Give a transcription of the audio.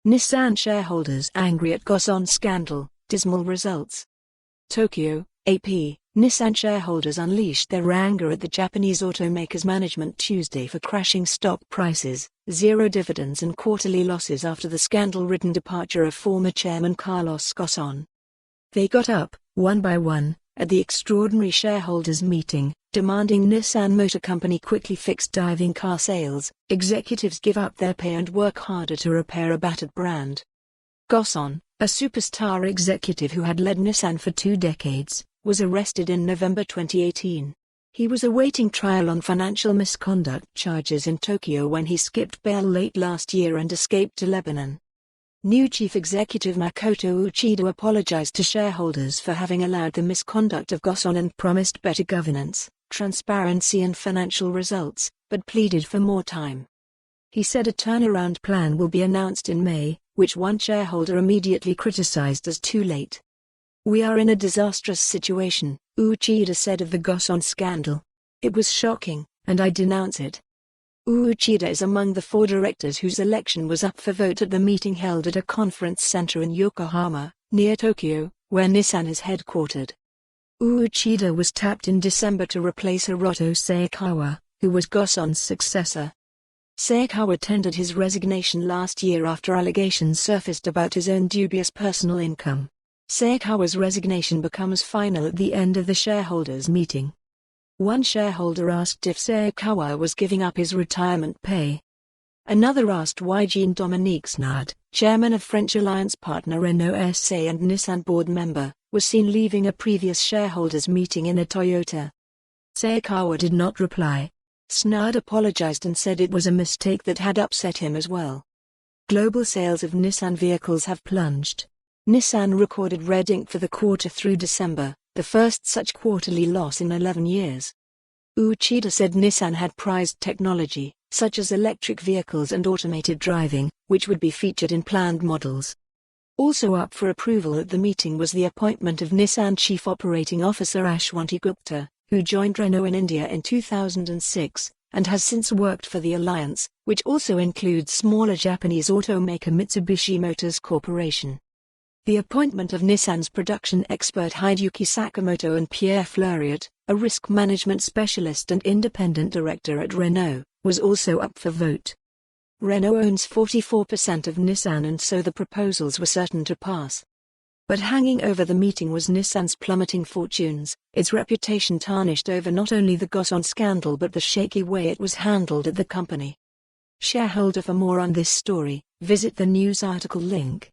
Nissan shareholders angry at Ghosn scandal, dismal results. Tokyo, AP, Nissan shareholders unleashed their anger at the Japanese automaker's management Tuesday for crashing stock prices, zero dividends and quarterly losses after the scandal-ridden departure of former Chairman Carlos Ghosn. They got up, one by one, at the extraordinary shareholders' meeting, demanding Nissan Motor Company quickly fix diving car sales, executives give up their pay and work harder to repair a battered brand. Ghosn, a superstar executive who had led Nissan for 2 decades, was arrested in November 2018. He was awaiting trial on financial misconduct charges in Tokyo when he skipped bail late last year and escaped to Lebanon. New Chief Executive Makoto Uchida apologized to shareholders for having allowed the misconduct of Ghosn and promised better governance, transparency and financial results, but pleaded for more time. He said a turnaround plan will be announced in May, which one shareholder immediately criticized as too late. "We are in a disastrous situation," Uchida said of the Ghosn scandal. "It was shocking, and I denounce it." Uchida is among the 4 directors whose election was up for vote at the meeting held at a conference center in Yokohama, near Tokyo, where Nissan is headquartered. Uchida was tapped in December to replace Hiroto Saikawa, who was Ghosn's successor. Saikawa tendered his resignation last year after allegations surfaced about his own dubious personal income. Saikawa's resignation becomes final at the end of the shareholders' meeting. One shareholder asked if Saikawa was giving up his retirement pay. Another asked why Jean-Dominique Snard, chairman of French alliance partner Renault SA and Nissan board member, was seen leaving a previous shareholders' meeting in a Toyota. Saikawa did not reply. Snard apologized and said it was a mistake that had upset him as well. Global sales of Nissan vehicles have plunged. Nissan recorded red ink for the quarter through December, the first such quarterly loss in 11 years. Uchida said Nissan had prized technology, such as electric vehicles and automated driving, which would be featured in planned models. Also up for approval at the meeting was the appointment of Nissan Chief Operating Officer Ashwanti Gupta, who joined Renault in India in 2006, and has since worked for the alliance, which also includes smaller Japanese automaker Mitsubishi Motors Corporation. The appointment of Nissan's production expert Hideyuki Sakamoto and Pierre Fleuriot, a risk management specialist and independent director at Renault, was also up for vote. Renault owns 44% of Nissan and so the proposals were certain to pass. But hanging over the meeting was Nissan's plummeting fortunes, its reputation tarnished over not only the Ghosn scandal but the shaky way it was handled at the company. Shareholder. For more on this story, visit the news article link.